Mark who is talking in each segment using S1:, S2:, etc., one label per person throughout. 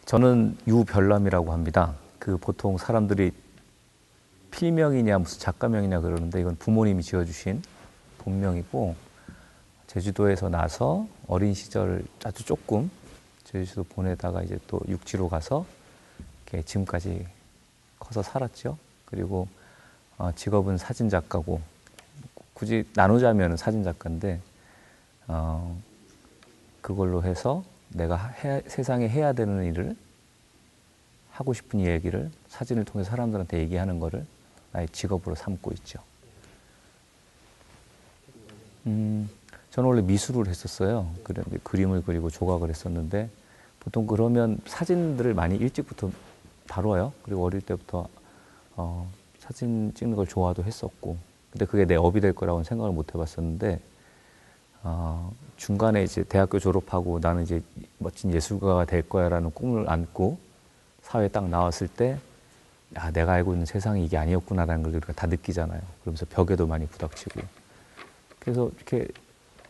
S1: 저는 유별남이라고 합니다. 그 보통 사람들이 필명이냐 무슨 작가명이냐 그러는데 이건 부모님이 지어주신 본명이고, 제주도에서 나서 어린 시절 아주 조금 제주도 보내다가 이제 또 육지로 가서 이렇게 지금까지 커서 살았죠. 그리고 직업은 사진 작가고, 굳이 나누자면 사진 작가인데 그걸로 해서 내가 세상에 해야 되는 일을, 하고 싶은 얘기를 사진을 통해서 사람들한테 얘기하는 거를 나의 직업으로 삼고 있죠. 저는 원래 미술을 했었어요. 그림을 그리고 조각을 했었는데, 보통 그러면 사진들을 많이 일찍부터 다뤄요. 그리고 어릴 때부터 사진 찍는 걸 좋아도 했었고, 근데 그게 내 업이 될 거라고는 생각을 못 해봤었는데, 중간에 이제 대학교 졸업하고 나는 이제 멋진 예술가가 될 거야라는 꿈을 안고 사회에 딱 나왔을 때, 야, 내가 알고 있는 세상이 이게 아니었구나라는 걸 우리가 다 느끼잖아요. 그러면서 벽에도 많이 부닥치고. 그래서 이렇게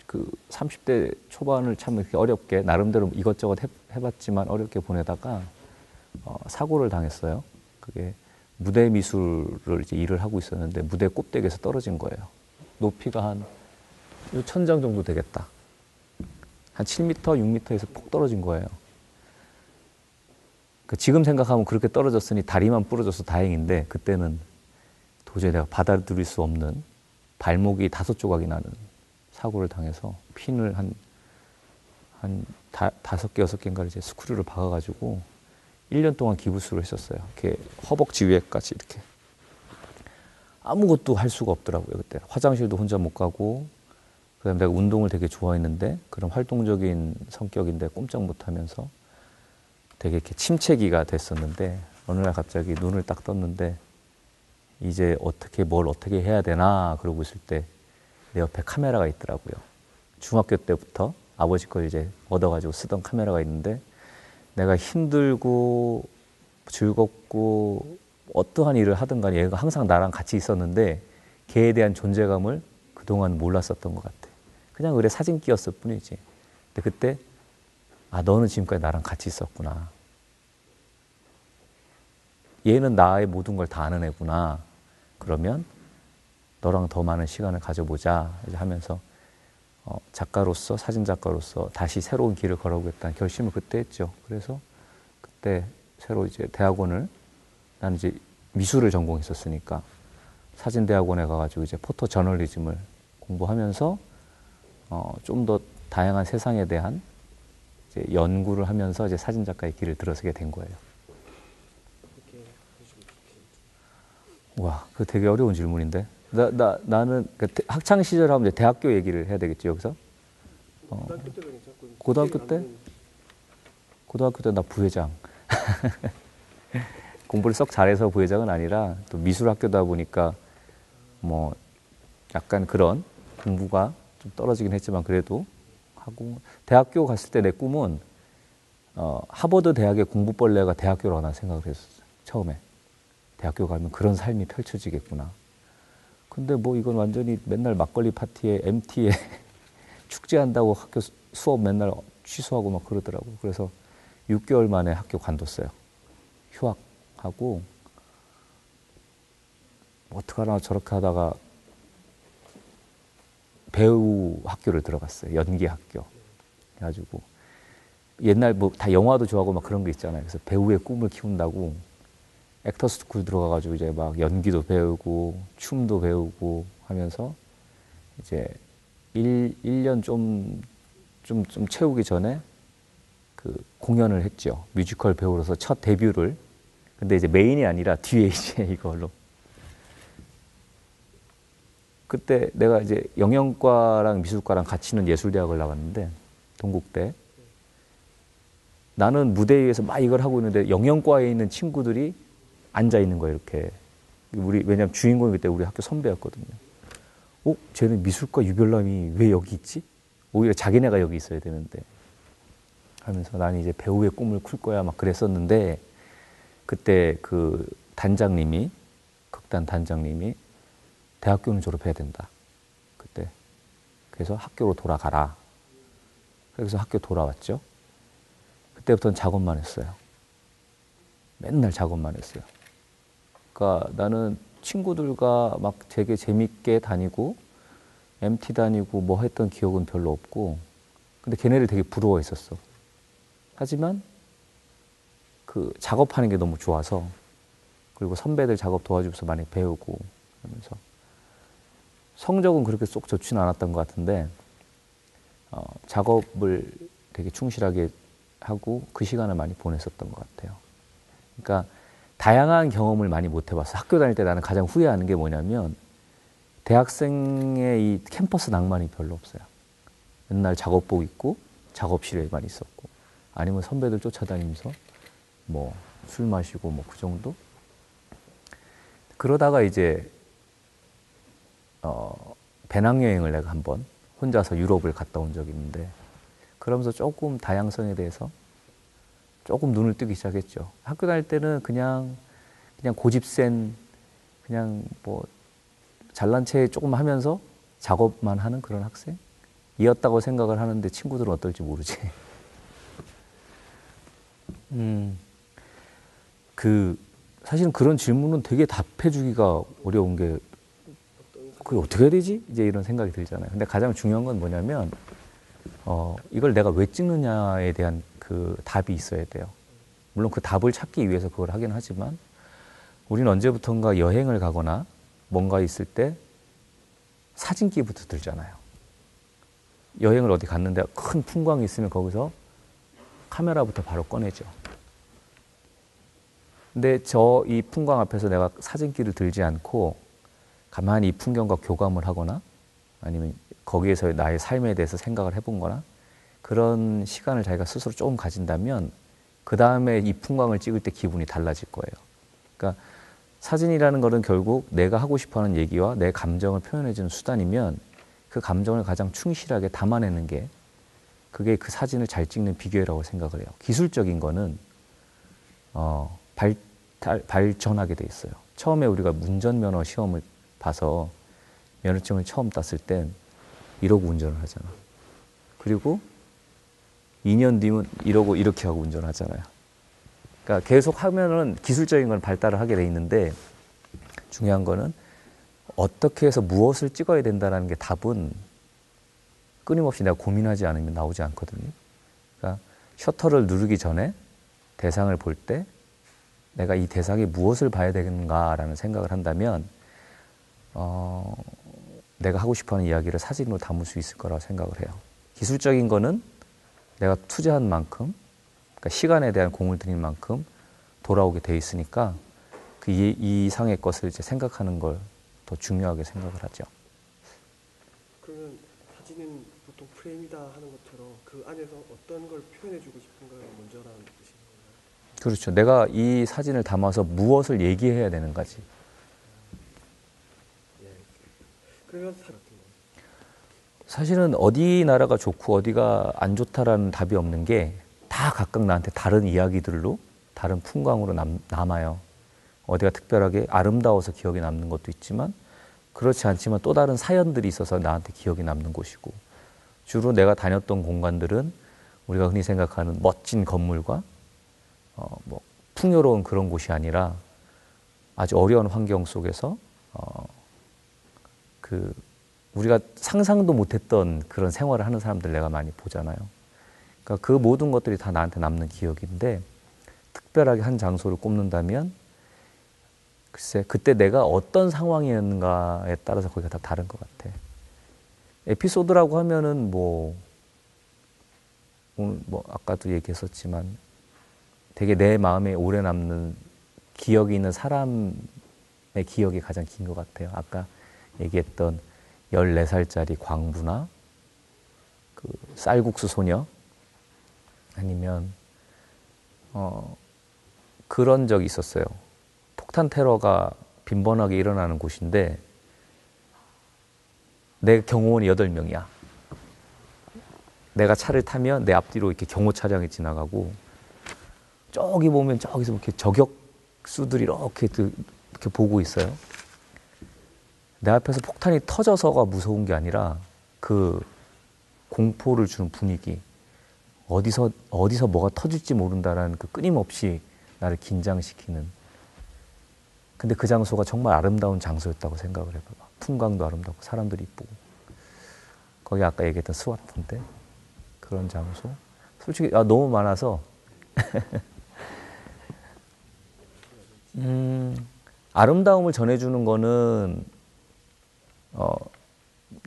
S1: 그 30대 초반을 참 이렇게 어렵게, 나름대로 이것저것 해봤지만 어렵게 보내다가 사고를 당했어요. 그게 무대 미술을 이제 일을 하고 있었는데 무대 꼭대기에서 떨어진 거예요. 높이가 한 천장 정도 되겠다. 한 7m, 6m에서 폭 떨어진 거예요. 지금 생각하면 그렇게 떨어졌으니 다리만 부러져서 다행인데, 그때는 도저히 내가 받아들일 수 없는, 발목이 5조각이 나는 사고를 당해서 핀을 한 5개, 6개인가를 이제 스크류를 박아가지고 1년 동안 기부스를 했었어요. 이렇게 허벅지 위에까지 이렇게. 아무것도 할 수가 없더라고요, 그때. 화장실도 혼자 못 가고, 그다음에 내가 운동을 되게 좋아했는데, 그런 활동적인 성격인데 꼼짝 못 하면서 되게 이렇게 침체기가 됐었는데, 어느 날 갑자기 눈을 딱 떴는데, 이제 뭘 어떻게 해야 되나 그러고 있을 때 내 옆에 카메라가 있더라고요. 중학교 때부터 아버지 걸 이제 얻어가지고 쓰던 카메라가 있는데, 내가 힘들고 즐겁고 어떠한 일을 하든 간에 얘가 항상 나랑 같이 있었는데, 걔에 대한 존재감을 그동안 몰랐었던 것 같아. 그냥 그래 사진기였을 뿐이지. 근데 그때 너는 지금까지 나랑 같이 있었구나. 얘는 나의 모든 걸 다 아는 애구나. 그러면 너랑 더 많은 시간을 가져보자 하면서 작가로서, 사진 작가로서 다시 새로운 길을 걸어보겠다는 결심을 그때 했죠. 그래서 그때 새로 이제 대학원을, 나는 이제 미술을 전공했었으니까 사진대학원에 가가지고 이제 포토 저널리즘을 공부하면서 좀 더 다양한 세상에 대한 이제 연구를 하면서 이제 사진 작가의 길을 들어서게 된 거예요. 와, 그거 되게 어려운 질문인데. 나는 학창 시절 하면 이제 대학교 얘기를 해야 되겠지, 여기서?
S2: 고등학교 때가 괜찮고.
S1: 고등학교 때? 고등학교 때 나 부회장. 공부를 썩 잘해서 부회장은 아니라, 또 미술학교다 보니까 뭐 약간 그런 공부가 좀 떨어지긴 했지만 그래도 하고, 대학교 갔을 때 내 꿈은 하버드 대학의 공부벌레가 대학교라고 난 생각을 했었어요. 처음에. 대학교 가면 그런 삶이 펼쳐지겠구나. 근데 뭐 이건 완전히 맨날 막걸리 파티에 MT에 축제한다고 학교 수업 맨날 취소하고 막 그러더라고요. 그래서 6개월 만에 학교 관뒀어요. 휴학하고, 어떡하나 저렇게 하다가 배우 학교를 들어갔어요. 연기 학교. 그래가지고 옛날 뭐 다 영화도 좋아하고 막 그런 거 있잖아요. 그래서 배우의 꿈을 키운다고 액터 스쿨 들어가가지고 이제 막 연기도 배우고 춤도 배우고 하면서 이제 1년 좀 채우기 전에 그 공연을 했죠. 뮤지컬 배우로서 첫 데뷔를. 근데 이제 메인이 아니라 뒤에 이제 이걸로. 그때 내가 이제 영영과랑 미술과랑 같이 있는 예술대학을 나왔는데, 동국대. 나는 무대 위에서 막 이걸 하고 있는데 영영과에 있는 친구들이 앉아 있는 거예요, 이렇게. 왜냐면 주인공이 그때 우리 학교 선배였거든요. 쟤는 미술과 유별남이 왜 여기 있지? 오히려 자기네가 여기 있어야 되는데. 하면서 나는 이제 배우의 꿈을 꿀 거야 막 그랬었는데, 그때 그 단장님이, 극단 단장님이 대학교는 졸업해야 된다. 그때. 그래서 학교로 돌아가라. 그래서 학교 돌아왔죠. 그때부터는 작업만 했어요. 맨날 작업만 했어요. 그러니까 나는 친구들과 막 되게 재밌게 다니고 MT 다니고 뭐 했던 기억은 별로 없고, 근데 걔네를 되게 부러워했었어. 하지만 그 작업하는 게 너무 좋아서, 그리고 선배들 작업 도와주면서 많이 배우고 하면서 성적은 그렇게 쏙 좋지는 않았던 것 같은데 작업을 되게 충실하게 하고 그 시간을 많이 보냈었던 것 같아요. 그러니까 다양한 경험을 많이 못 해봤어. 학교 다닐 때 나는 가장 후회하는 게 뭐냐면 대학생의 이 캠퍼스 낭만이 별로 없어요. 맨날 작업복 입고 작업실에만 있었고, 아니면 선배들 쫓아다니면서 뭐 술 마시고 뭐 그 정도? 그러다가 이제 배낭여행을 내가 한번 혼자서 유럽을 갔다 온 적이 있는데, 그러면서 조금 다양성에 대해서 조금 눈을 뜨기 시작했죠. 학교 다닐 때는 그냥 고집센, 그냥 뭐 잘난 체 조금 하면서 작업만 하는 그런 학생이었다고 생각을 하는데 친구들은 어떨지 모르지. 사실은 그런 질문은 되게 답해주기가 어려운 게, 그게 어떻게 해야 되지? 이제 이런 생각이 들잖아요. 근데 가장 중요한 건 뭐냐면, 이걸 내가 왜 찍느냐에 대한 그 답이 있어야 돼요. 물론 그 답을 찾기 위해서 그걸 하긴 하지만, 우리는 언제부턴가 여행을 가거나 뭔가 있을 때 사진기부터 들잖아요. 여행을 어디 갔는데 큰 풍광이 있으면 거기서 카메라부터 바로 꺼내죠. 근데 이 풍광 앞에서 내가 사진기를 들지 않고 가만히 이 풍경과 교감을 하거나 아니면 거기에서 나의 삶에 대해서 생각을 해본 거나 그런 시간을 자기가 스스로 조금 가진다면 그 다음에 이 풍광을 찍을 때 기분이 달라질 거예요. 그러니까 사진이라는 거는 결국 내가 하고 싶어하는 얘기와 내 감정을 표현해주는 수단이면 그 감정을 가장 충실하게 담아내는 게 그게 그 사진을 잘 찍는 비결이라고 생각을 해요. 기술적인 거는 발전하게 돼 있어요. 처음에 우리가 운전면허 시험을 봐서 면허증을 처음 땄을 땐 이러고 운전을 하잖아. 그리고 2년 뒤면 이러고 이렇게 하고 운전을 하잖아요. 그러니까 계속 하면은 기술적인 건 발달을 하게 돼 있는데 중요한 거는 어떻게 해서 무엇을 찍어야 된다는 게 답은 끊임없이 내가 고민하지 않으면 나오지 않거든요. 그러니까 셔터를 누르기 전에 대상을 볼 때 내가 이 대상에 무엇을 봐야 되는가라는 생각을 한다면 내가 하고 싶어하는 이야기를 사진으로 담을 수 있을 거라고 생각을 해요. 기술적인 거는 내가 투자한 만큼, 그러니까 시간에 대한 공을 들인 만큼 돌아오게 돼 있으니까 그 이상의 것을 이제 생각하는 걸 더 중요하게 생각을 하죠.
S2: 그러면 사진은 보통 프레임이다 하는 것처럼 그 안에서 어떤 걸 표현해주고 싶은가가 먼저라는 뜻인 건가요?
S1: 그렇죠. 내가 이 사진을 담아서 무엇을 얘기해야 되는가지.
S2: 예. 그러면
S1: 사실은 어디 나라가 좋고 어디가 안 좋다라는 답이 없는 게 다 각각 나한테 다른 이야기들로 다른 풍광으로 남아요. 어디가 특별하게 아름다워서 기억에 남는 것도 있지만 그렇지 않지만 또 다른 사연들이 있어서 나한테 기억에 남는 곳이고, 주로 내가 다녔던 공간들은 우리가 흔히 생각하는 멋진 건물과 뭐 풍요로운 그런 곳이 아니라 아주 어려운 환경 속에서 우리가 상상도 못했던 그런 생활을 하는 사람들 내가 많이 보잖아요. 그러니까 그 모든 것들이 다 나한테 남는 기억인데, 특별하게 한 장소를 꼽는다면 글쎄 그때 내가 어떤 상황이었는가에 따라서 거기가 다 다른 것 같아. 에피소드라고 하면은 오늘 아까도 얘기했었지만 되게 내 마음에 오래 남는 기억이 있는 사람의 기억이 가장 긴 것 같아요. 아까 얘기했던 14살짜리 광부나 그 쌀국수 소녀, 아니면 그런 적이 있었어요. 폭탄 테러가 빈번하게 일어나는 곳인데 내 경호원이 8명이야. 내가 차를 타면 내 앞뒤로 이렇게 경호 차량이 지나가고, 저기 보면 저기서 이렇게 저격수들이 이렇게 보고 있어요. 내 앞에서 폭탄이 터져서가 무서운 게 아니라 그 공포를 주는 분위기, 어디서 뭐가 터질지 모른다라는 그 끊임없이 나를 긴장시키는. 근데 그 장소가 정말 아름다운 장소였다고 생각을 해봐봐. 풍광도 아름답고 사람들이 이쁘고. 거기 아까 얘기했던 스와트인데 그런 장소. 솔직히 너무 많아서 아름다움을 전해주는 거는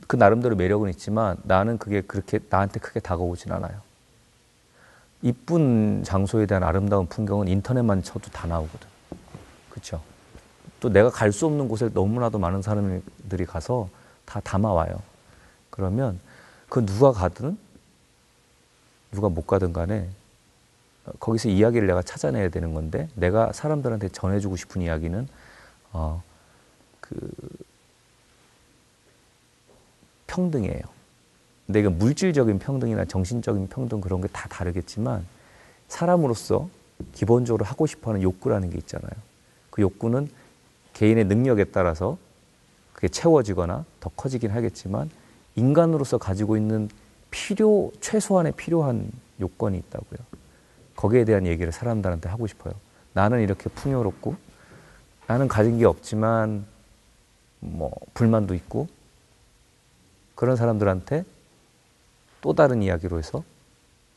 S1: 그 나름대로 매력은 있지만 나는 그게 그렇게 나한테 크게 다가오진 않아요. 이쁜 장소에 대한 아름다운 풍경은 인터넷만 쳐도 다 나오거든. 그렇죠? 또 내가 갈 수 없는 곳에 너무나도 많은 사람들이 가서 다 담아와요. 그러면 그 누가 가든 누가 못 가든 간에 거기서 이야기를 내가 찾아내야 되는 건데 내가 사람들한테 전해주고 싶은 이야기는 평등이에요. 근데 이건 물질적인 평등이나 정신적인 평등 그런 게 다 다르겠지만 사람으로서 기본적으로 하고 싶어하는 욕구라는 게 있잖아요. 그 욕구는 개인의 능력에 따라서 그게 채워지거나 더 커지긴 하겠지만 인간으로서 가지고 있는 최소한의 필요한 요건이 있다고요. 거기에 대한 얘기를 사람들한테 하고 싶어요. 나는 이렇게 풍요롭고 나는 가진 게 없지만 뭐 불만도 있고 그런 사람들한테 또 다른 이야기로 해서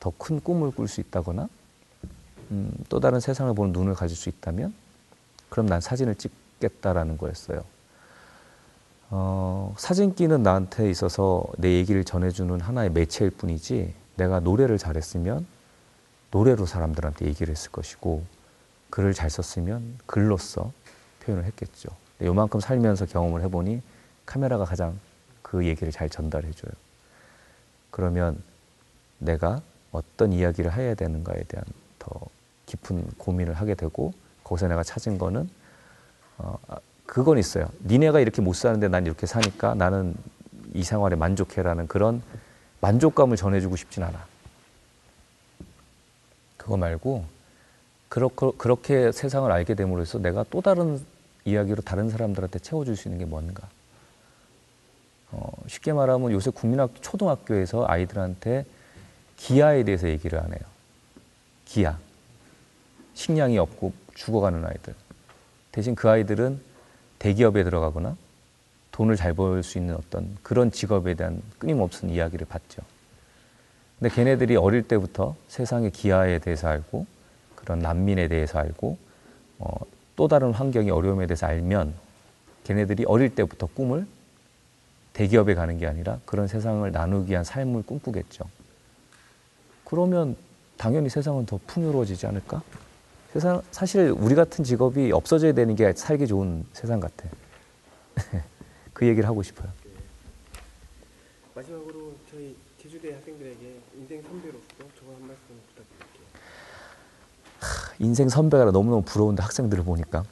S1: 더 큰 꿈을 꿀 수 있다거나 또 다른 세상을 보는 눈을 가질 수 있다면 그럼 난 사진을 찍겠다라는 거였어요. 사진기는 나한테 있어서 내 얘기를 전해주는 하나의 매체일 뿐이지 내가 노래를 잘했으면 노래로 사람들한테 얘기를 했을 것이고 글을 잘 썼으면 글로써 표현을 했겠죠. 요만큼 살면서 경험을 해보니 카메라가 가장 그 얘기를 잘 전달해줘요. 그러면 내가 어떤 이야기를 해야 되는가에 대한 더 깊은 고민을 하게 되고 거기서 내가 찾은 거는 그건 있어요. 니네가 이렇게 못 사는데 난 이렇게 사니까 나는 이 생활에 만족해라는 그런 만족감을 전해주고 싶진 않아. 그거 말고 그렇게 세상을 알게 됨으로 해서 내가 또 다른 이야기로 다른 사람들한테 채워줄 수 있는 게 뭔가. 쉽게 말하면 요새 초등학교에서 아이들한테 기아에 대해서 얘기를 안 해요. 기아. 식량이 없고 죽어가는 아이들. 대신 그 아이들은 대기업에 들어가거나 돈을 잘 벌 수 있는 어떤 그런 직업에 대한 끊임없는 이야기를 받죠. 근데 걔네들이 어릴 때부터 세상의 기아에 대해서 알고 그런 난민에 대해서 알고 또 다른 환경의 어려움에 대해서 알면 걔네들이 어릴 때부터 꿈을 대기업에 가는 게 아니라 그런 세상을 나누기 위한 삶을 꿈꾸겠죠. 그러면 당연히 세상은 더 풍요로워지지 않을까? 사실 우리 같은 직업이 없어져야 되는 게 살기 좋은 세상 같아. 그 얘기를 하고 싶어요.
S2: 마지막으로 저희 제주대 학생들에게 인생 선배로서 조언 한 말씀 부탁드릴게요.
S1: 인생 선배가 너무너무 부러운데 학생들을 보니까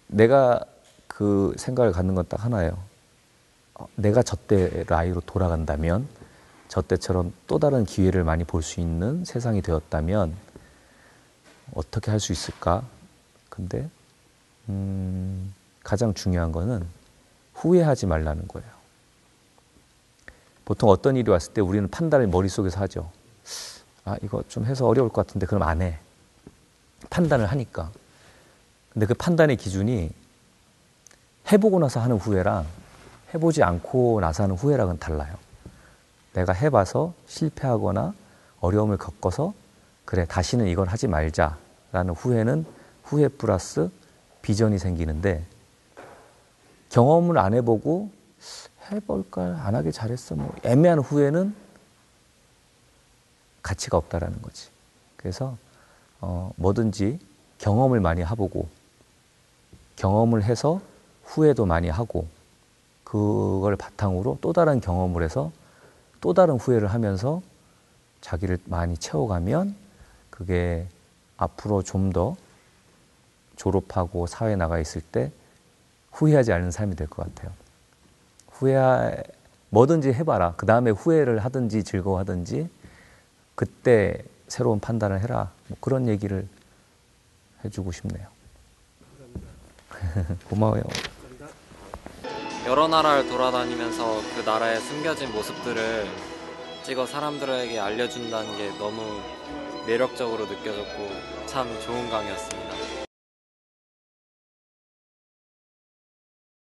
S1: 내가 그 생각을 갖는 건 딱 하나예요. 내가 저때 라이로 돌아간다면 저때처럼 또 다른 기회를 많이 볼 수 있는 세상이 되었다면 어떻게 할 수 있을까? 근데 가장 중요한 거는 후회하지 말라는 거예요. 보통 어떤 일이 왔을 때 우리는 판단을 머릿속에서 하죠. 이거 좀 해서 어려울 것 같은데 그럼 안 해. 판단을 하니까. 근데 그 판단의 기준이 해보고 나서 하는 후회랑 해보지 않고 나서 하는 후회랑은 달라요. 내가 해봐서 실패하거나 어려움을 겪어서 그래 다시는 이걸 하지 말자라는 후회는 후회 플러스 비전이 생기는데 경험을 안 해보고 해볼까 안 하길 잘했어 뭐 애매한 후회는 가치가 없다라는 거지. 그래서 뭐든지 경험을 많이 해보고 경험을 해서 후회도 많이 하고 그걸 바탕으로 또 다른 경험을 해서 또 다른 후회를 하면서 자기를 많이 채워가면 그게 앞으로 좀 더 졸업하고 사회에 나가 있을 때 후회하지 않는 삶이 될 것 같아요. 뭐든지 해봐라. 그 다음에 후회를 하든지 즐거워하든지 그때 새로운 판단을 해라. 뭐 그런 얘기를 해주고 싶네요.
S2: 감사합니다.
S1: 고마워요.
S2: 감사합니다.
S3: 여러 나라를 돌아다니면서 그 나라의 숨겨진 모습들을 찍어 사람들에게 알려준다는 게 너무 매력적으로 느껴졌고 참 좋은 강의였습니다.